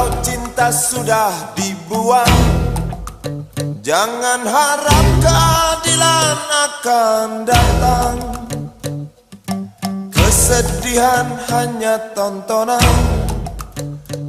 Kalau cinta sudah dibuang, jangan harap keadilan akan datang. Kesedihan hanya tontonan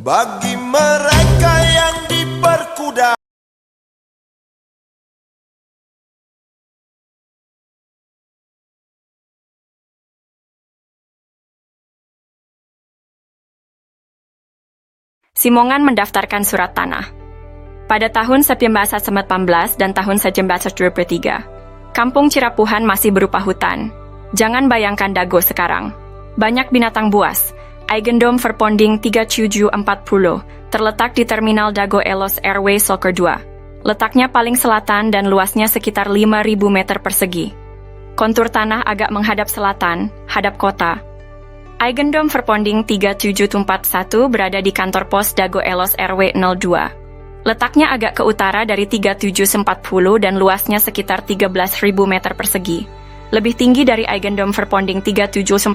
bagi mereka yang diperkuda. Simongan mendaftarkan surat tanah. Pada tahun 1918 dan tahun 1923, Kampung Cirapuhan masih berupa hutan. Jangan bayangkan Dago sekarang. Banyak binatang buas. Eigendom Verponding 3740 terletak di Terminal Dago Elos Airway Soccer 2. Letaknya paling selatan dan luasnya sekitar 5.000 meter persegi. Kontur tanah agak menghadap selatan, hadap kota. Eigendom Verponding 3741 berada di kantor pos Dago Elos RW 02. Letaknya agak ke utara dari 3740 dan luasnya sekitar 13.000 meter persegi. Lebih tinggi dari Eigendom Verponding 3740,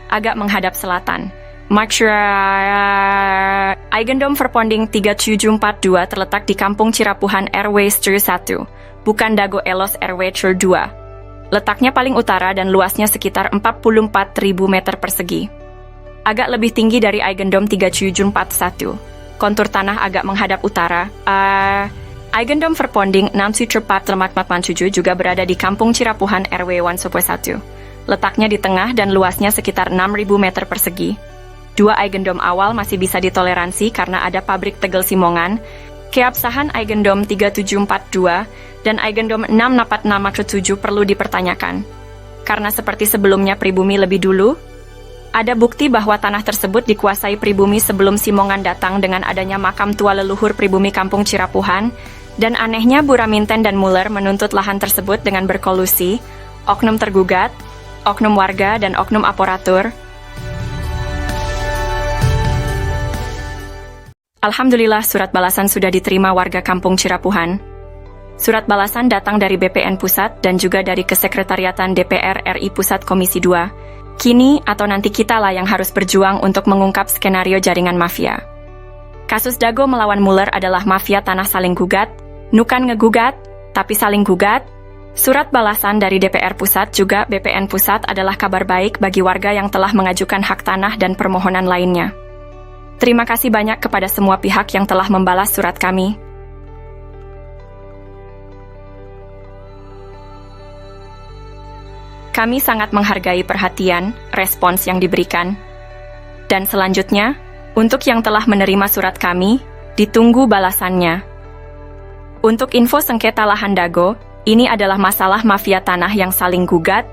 agak menghadap selatan. Eigendom Verponding 3742 terletak di Kampung Cirapuhan RW 1, bukan Dago Elos RW 2. Letaknya paling utara dan luasnya sekitar 44.000 meter persegi. Agak lebih tinggi dari Eigendom 3741. Kontur tanah agak menghadap utara. Eigendom Verponding 6747 juga berada di Kampung Cirapuhan RW 1. Letaknya di tengah dan luasnya sekitar 6.000 meter persegi. Dua Eigendom awal masih bisa ditoleransi karena ada pabrik tegel Simongan. Keabsahan Eigendom 3742 dan Eigendom 646 perlu dipertanyakan. Karena seperti sebelumnya pribumi lebih dulu, ada bukti bahwa tanah tersebut dikuasai pribumi sebelum Simongan datang dengan adanya makam tua leluhur pribumi Kampung Cirapuhan, dan anehnya Buraminten dan Muller menuntut lahan tersebut dengan berkolusi, oknum tergugat, oknum warga, dan oknum aparatur. Alhamdulillah surat balasan sudah diterima warga Kampung Cirapuhan. Surat balasan datang dari BPN Pusat dan juga dari Kesekretariatan DPR RI Pusat Komisi 2. Kini atau nanti kitalah yang harus berjuang untuk mengungkap skenario jaringan mafia. Kasus Dago melawan Muller adalah mafia tanah saling gugat, nukan ngegugat, tapi saling gugat. Surat balasan dari DPR Pusat juga BPN Pusat adalah kabar baik bagi warga yang telah mengajukan hak tanah dan permohonan lainnya. Terima kasih banyak kepada semua pihak yang telah membalas surat kami. Kami sangat menghargai perhatian, respons yang diberikan. Dan selanjutnya, untuk yang telah menerima surat kami, ditunggu balasannya. Untuk info sengketa lahan Dago, ini adalah masalah mafia tanah yang saling gugat.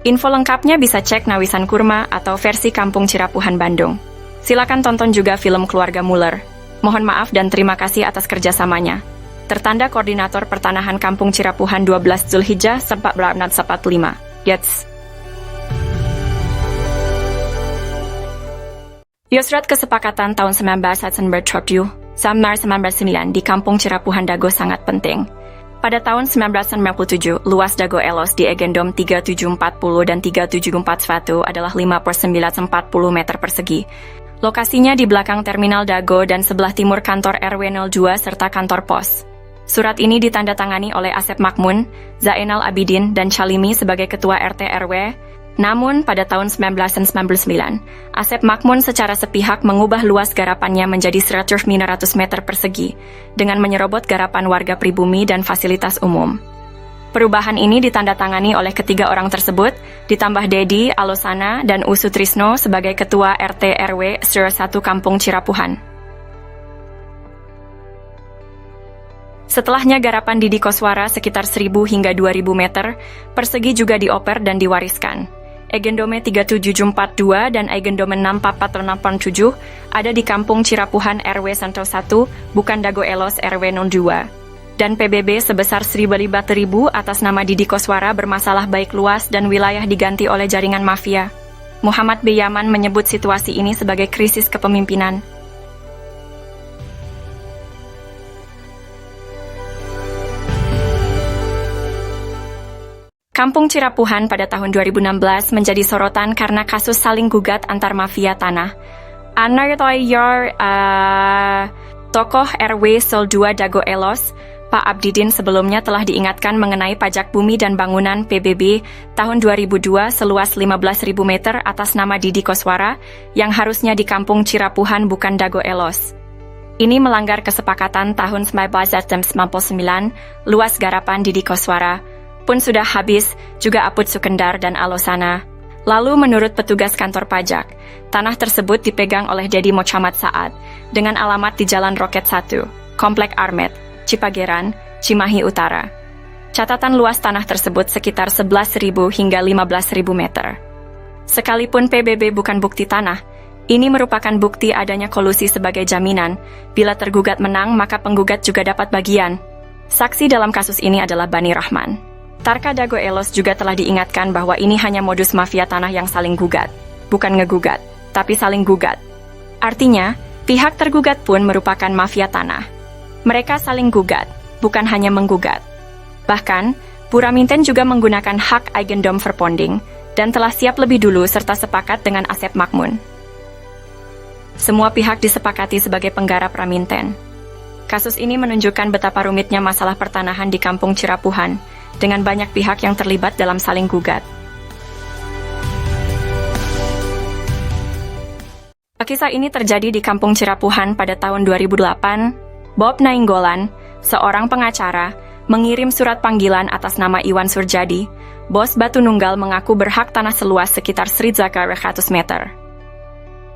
Info lengkapnya bisa cek Nawisan Kurma atau versi Kampung Cirapuhan Bandung. Silakan tonton juga film Keluarga Muller. Mohon maaf dan terima kasih atas kerjasamanya. Tertanda Koordinator Pertanahan Kampung Cirapuhan 12 Zulhijjah 1445. Yats. Surat Kesepakatan tahun 1997 sampai 1999 di Kampung Cirapuhan Dago sangat penting. Pada tahun 1997, luas Dago Elos di Eigendom 3740 dan 3741 adalah 5/940 meter persegi. Lokasinya di belakang Terminal Dago dan sebelah timur kantor RW 02 serta kantor pos. Surat ini ditandatangani oleh Asep Makmun, Zainal Abidin, dan Chalimi sebagai Ketua RT RW. Namun, pada tahun 1999, Asep Makmun secara sepihak mengubah luas garapannya menjadi 100 meter persegi, dengan menyerobot garapan warga pribumi dan fasilitas umum. Perubahan ini ditandatangani oleh ketiga orang tersebut, ditambah Dedi, Alosana, dan Usutrisno sebagai Ketua RT RW 1 Kampung Cirapuhan. Setelahnya garapan Didi Koswara sekitar 1.000 hingga 2.000 meter persegi juga dioper dan diwariskan. Eigendome 3742 dan Eigendome 64467 ada di Kampung Cirapuhan RW 1, bukan Dago Elos RW 02. Dan PBB sebesar 1.000 atas nama Didi Koswara bermasalah baik luas dan wilayah diganti oleh jaringan mafia. Muhammad B. Yaman menyebut situasi ini sebagai krisis kepemimpinan. Kampung Cirapuhan pada tahun 2016 menjadi sorotan karena kasus saling gugat antar mafia tanah. Tokoh RW 02 Dago Elos, Pak Abdidin sebelumnya telah diingatkan mengenai pajak bumi dan bangunan PBB tahun 2002 seluas 15.000 meter atas nama Didi Koswara yang harusnya di Kampung Cirapuhan bukan Dago Elos. Ini melanggar kesepakatan tahun 1999, luas garapan Didi Koswara pun sudah habis, juga Apud Sukendar dan Alosana. Lalu menurut petugas kantor pajak, tanah tersebut dipegang oleh Dedi Mochamat Saad dengan alamat di Jalan Roket 1, Komplek Armet, Cipageran, Cimahi Utara. Catatan luas tanah tersebut sekitar 11.000 hingga 15.000 meter. Sekalipun PBB bukan bukti tanah, ini merupakan bukti adanya kolusi sebagai jaminan. Bila tergugat menang, maka penggugat juga dapat bagian. Saksi dalam kasus ini adalah Bani Rahman. Tarka Dago Elos juga telah diingatkan bahwa ini hanya modus mafia tanah yang saling gugat. Bukan ngegugat, tapi saling gugat. Artinya, pihak tergugat pun merupakan mafia tanah. Mereka saling gugat, bukan hanya menggugat. Bahkan, Puraminten juga menggunakan hak Eigendom Verponding dan telah siap lebih dulu serta sepakat dengan Asep Makmun. Semua pihak disepakati sebagai penggarap Raminten. Kasus ini menunjukkan betapa rumitnya masalah pertanahan di Kampung Cirapuhan, dengan banyak pihak yang terlibat dalam saling gugat. Kisah ini terjadi di Kampung Cirapuhan pada tahun 2008. Bob Nainggolan, seorang pengacara, mengirim surat panggilan atas nama Iwan Surjadi, bos Batu Nunggal mengaku berhak tanah seluas sekitar 100 meter.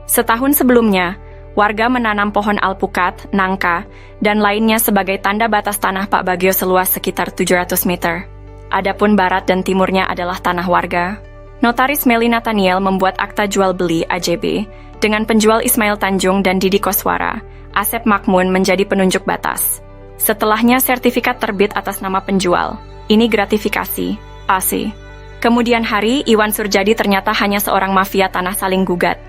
Setahun sebelumnya, warga menanam pohon alpukat, nangka, dan lainnya sebagai tanda batas tanah Pak Bagio seluas sekitar 700 meter. Adapun barat dan timurnya adalah tanah warga. Notaris Meli Nathaniel membuat akta jual beli AJB dengan penjual Ismail Tanjung dan Didi Koswara. Asep Makmun menjadi penunjuk batas. Setelahnya sertifikat terbit atas nama penjual. Ini gratifikasi, AC. Kemudian hari, Iwan Surjadi ternyata hanya seorang mafia tanah saling gugat.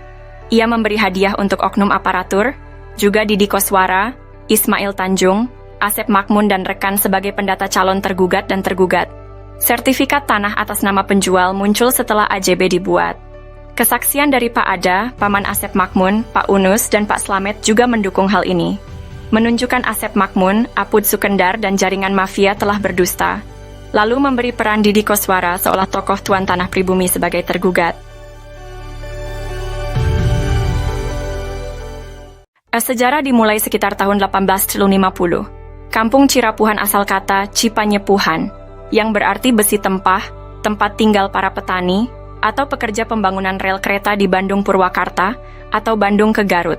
Ia memberi hadiah untuk oknum aparatur, juga Didi Koswara, Ismail Tanjung, Asep Makmun dan rekan sebagai pendata calon tergugat dan tergugat. Sertifikat tanah atas nama penjual muncul setelah AJB dibuat. Kesaksian dari Pak Ada, Paman Asep Makmun, Pak Unus, dan Pak Slamet juga mendukung hal ini. Menunjukkan Asep Makmun, Apud Sukendar, dan jaringan mafia telah berdusta. Lalu memberi peran Didi Koswara seolah tokoh tuan tanah pribumi sebagai tergugat. Sejarah dimulai sekitar tahun 1850. Kampung Cirapuhan asal kata Cipanyepuhan, yang berarti besi tempah, tempat tinggal para petani, atau pekerja pembangunan rel kereta di Bandung Purwakarta, atau Bandung ke Garut.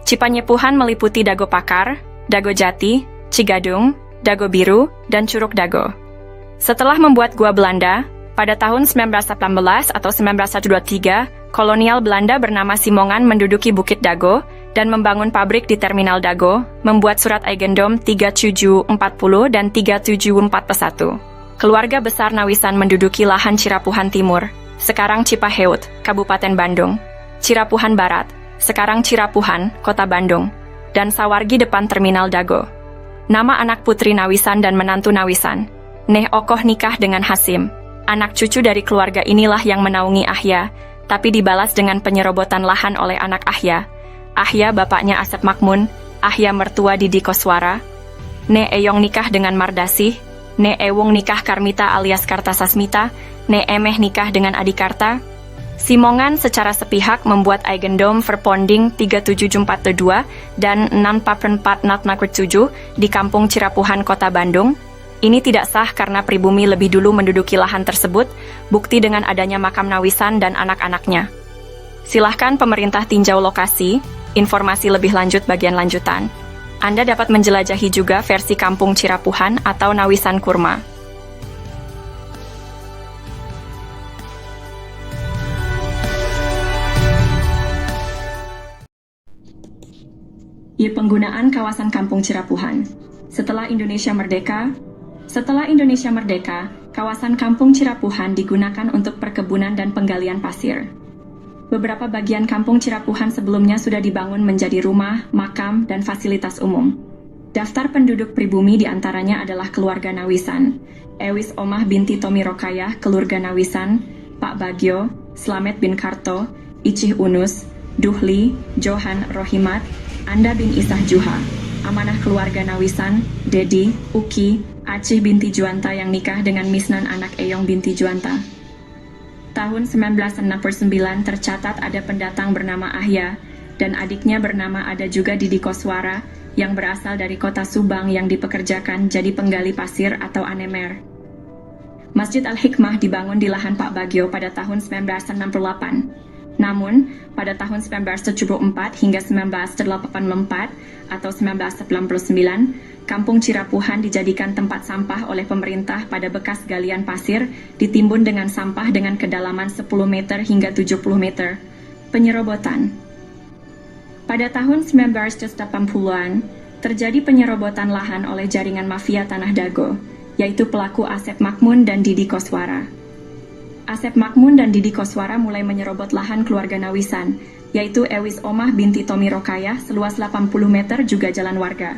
Cipanyepuhan meliputi Dago Pakar, Dago Jati, Cigadung, Dago Biru, dan Curug Dago. Setelah membuat gua Belanda, pada tahun 1918 atau 1923, kolonial Belanda bernama Simongan menduduki Bukit Dago dan membangun pabrik di Terminal Dago, membuat surat Eigendom 3740 dan 3741. Keluarga besar Nawisan menduduki lahan Cirapuhan Timur, sekarang Cipaheut, Kabupaten Bandung, Cirapuhan Barat, sekarang Cirapuhan, Kota Bandung, dan Sawargi depan Terminal Dago. Nama anak putri Nawisan dan menantu Nawisan, Neh Okoh nikah dengan Hasim. Anak cucu dari keluarga inilah yang menaungi Ahya, tapi dibalas dengan penyerobotan lahan oleh anak Ahya. Ahya bapaknya Asep Makmun, Ahya mertua Didi Koswara. Ne Eyong nikah dengan Mardasih, Ne Ewung nikah Karmita alias Kartasasmita, Ne Emeh nikah dengan Adikarta. Simongan secara sepihak membuat Eigendom Verponding 37442 dan 64447 di Kampung Cirapuhan, Kota Bandung. Ini tidak sah karena pribumi lebih dulu menduduki lahan tersebut, bukti dengan adanya makam Nawisan dan anak-anaknya. Silahkan pemerintah tinjau lokasi, informasi lebih lanjut bagian lanjutan. Anda dapat menjelajahi juga versi Kampung Cirapuhan atau Nawisan Kurma. Penggunaan kawasan Kampung Cirapuhan. Setelah Indonesia Merdeka, kawasan Kampung Cirapuhan digunakan untuk perkebunan dan penggalian pasir. Beberapa bagian Kampung Cirapuhan sebelumnya sudah dibangun menjadi rumah, makam, dan fasilitas umum. Daftar penduduk pribumi diantaranya adalah keluarga Nawisan, Ewis Omah binti Tomi Rokayah, keluarga Nawisan, Pak Bagio, Slamet bin Karto, Icih Unus, Duhli, Johan Rohimat, Anda bin Isah Juha, amanah keluarga Nawisan, Dedi, Uki, Acih binti Juanta yang nikah dengan Misnan anak Eyong binti Juanta. Tahun 1969 tercatat ada pendatang bernama Ahya, dan adiknya bernama ada juga Didi Koswara, yang berasal dari kota Subang yang dipekerjakan jadi penggali pasir atau anemer. Masjid Al-Hikmah dibangun di lahan Pak Bagio pada tahun 1968. Namun, pada tahun 1974 hingga 1984 atau 1999, Kampung Cirapuhan dijadikan tempat sampah oleh pemerintah pada bekas galian pasir ditimbun dengan sampah dengan kedalaman 10 meter hingga 70 meter. Penyerobotan. Pada tahun 1980-an, terjadi penyerobotan lahan oleh jaringan mafia Tanah Dago, yaitu pelaku Asep Makmun dan Didi Koswara. Asep Makmun dan Didi Koswara mulai menyerobot lahan keluarga Nawisan, yaitu Ewis Omah binti Tomi Rokayah seluas 80 meter juga jalan warga.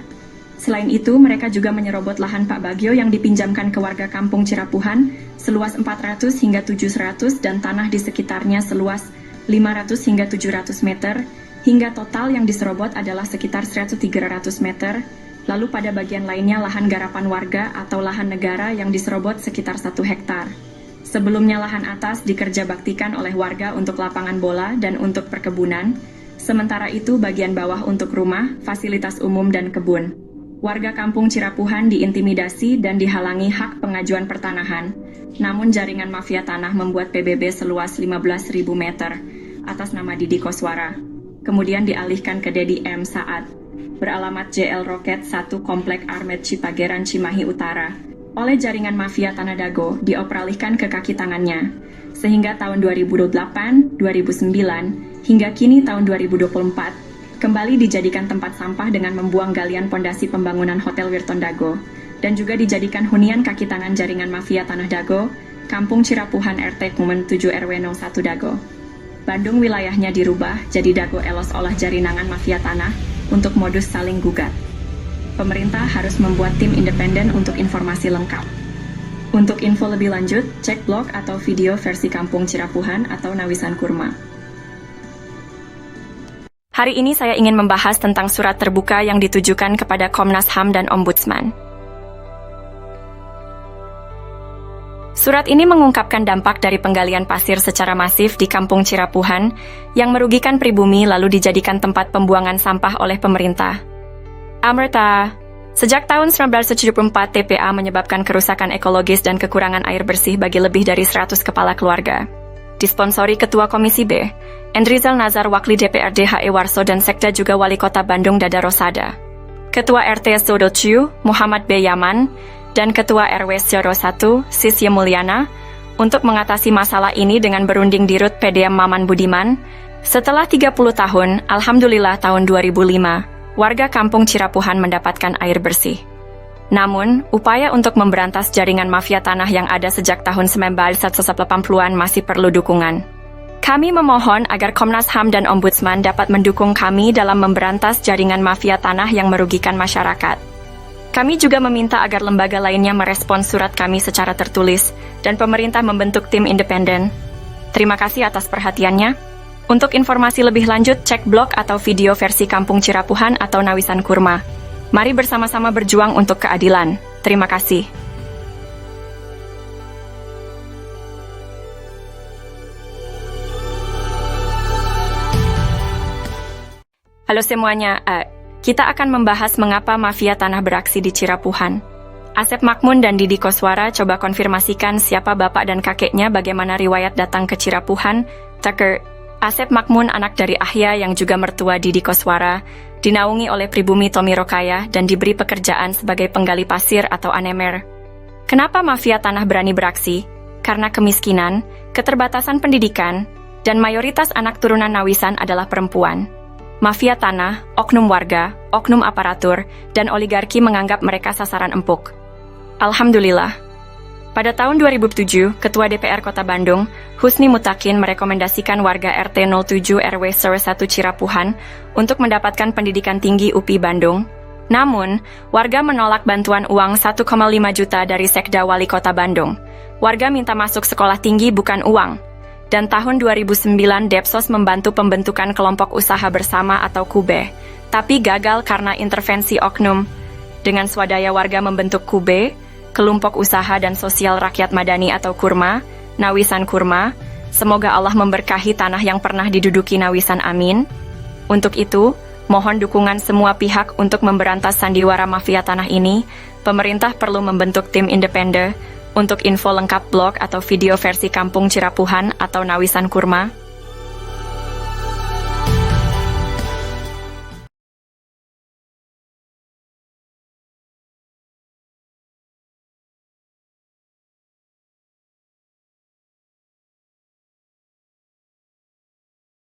Selain itu, mereka juga menyerobot lahan Pak Bagio yang dipinjamkan ke warga kampung Cirapuhan seluas 400 hingga 700 dan tanah di sekitarnya seluas 500 hingga 700 meter, hingga total yang diserobot adalah sekitar 100-300 meter. Lalu pada bagian lainnya lahan garapan warga atau lahan negara yang diserobot sekitar 1 hektar. Sebelumnya lahan atas dikerja baktikan oleh warga untuk lapangan bola dan untuk perkebunan, sementara itu bagian bawah untuk rumah, fasilitas umum dan kebun. Warga kampung Cirapuhan diintimidasi dan dihalangi hak pengajuan pertanahan, namun jaringan mafia tanah membuat PBB seluas 15.000 meter atas nama Didi Koswara. Kemudian dialihkan ke Dedi M. Saad, beralamat JL Roket 1 Komplek Armet Cipageran Cimahi Utara, oleh jaringan mafia Tanah Dago dioperalihkan ke kaki tangannya, sehingga tahun 2008, 2009, hingga kini tahun 2024, kembali dijadikan tempat sampah dengan membuang galian pondasi pembangunan Hotel Wirton Dago, dan juga dijadikan hunian kaki tangan jaringan mafia Tanah Dago, Kampung Cirapuhan RT Kumen 7 RW 01 Dago. Bandung wilayahnya dirubah jadi Dago Elos olah jaringan mafia tanah untuk modus saling gugat. Pemerintah harus membuat tim independen untuk informasi lengkap. Untuk info lebih lanjut, cek blog atau video versi Kampung Cirapuhan atau Nawisan Kurma. Hari ini saya ingin membahas tentang surat terbuka yang ditujukan kepada Komnas HAM dan Ombudsman. Surat ini mengungkapkan dampak dari penggalian pasir secara masif di Kampung Cirapuhan yang merugikan pribumi lalu dijadikan tempat pembuangan sampah oleh pemerintah. Amerta, sejak tahun 1974 TPA menyebabkan kerusakan ekologis dan kekurangan air bersih bagi lebih dari 100 kepala keluarga. Disponsori Ketua Komisi B, Endrizal Nazar Wakli DPRD HE Warso dan Sekda juga Wali Kota Bandung Dada Rosada. Ketua RT Sodociu, Muhammad B. Yaman, dan Ketua RW 01, Sisye Mulyana, untuk mengatasi masalah ini dengan berunding di RUT PDM Maman Budiman. Setelah 30 tahun, Alhamdulillah tahun 2005, warga kampung Cirapuhan mendapatkan air bersih. Namun, upaya untuk memberantas jaringan mafia tanah yang ada sejak tahun 1980-an masih perlu dukungan. Kami memohon agar Komnas HAM dan Ombudsman dapat mendukung kami dalam memberantas jaringan mafia tanah yang merugikan masyarakat. Kami juga meminta agar lembaga lainnya merespons surat kami secara tertulis dan pemerintah membentuk tim independen. Terima kasih atas perhatiannya. Untuk informasi lebih lanjut, cek blog atau video versi Kampung Cirapuhan atau Nawisan Kurma. Mari bersama-sama berjuang untuk keadilan. Terima kasih. Halo semuanya, kita akan membahas mengapa mafia tanah beraksi di Cirapuhan. Asep Makmun dan Didi Koswara coba konfirmasikan siapa bapak dan kakeknya, bagaimana riwayat datang ke Cirapuhan. Tucker, Asep Makmun anak dari Ahya yang juga mertua Didi Koswara, dinaungi oleh pribumi Tomi Rokayah dan diberi pekerjaan sebagai penggali pasir atau anemer. Kenapa mafia tanah berani beraksi? Karena kemiskinan, keterbatasan pendidikan, dan mayoritas anak turunan Nawisan adalah perempuan. Mafia tanah, oknum warga, oknum aparatur, dan oligarki menganggap mereka sasaran empuk. Alhamdulillah. Pada tahun 2007, Ketua DPR Kota Bandung, Husni Mutakin merekomendasikan warga RT 07 RW 01 Cirapuhan untuk mendapatkan pendidikan tinggi UPI Bandung. Namun, warga menolak bantuan uang 1,5 juta dari Sekda Wali Kota Bandung. Warga minta masuk sekolah tinggi bukan uang. Dan tahun 2009 Depsos membantu pembentukan kelompok usaha bersama atau KUBE, tapi gagal karena intervensi oknum. Dengan swadaya warga membentuk KUBE, Kelompok Usaha dan Sosial Rakyat Madani atau KURMA, Nawisan Kurma. Semoga Allah memberkahi tanah yang pernah diduduki Nawisan, amin. Untuk itu, mohon dukungan semua pihak untuk memberantas sandiwara mafia tanah ini. Pemerintah perlu membentuk tim independen. Untuk info lengkap blog atau video versi Kampung Cirapuhan atau Nawisan Kurma,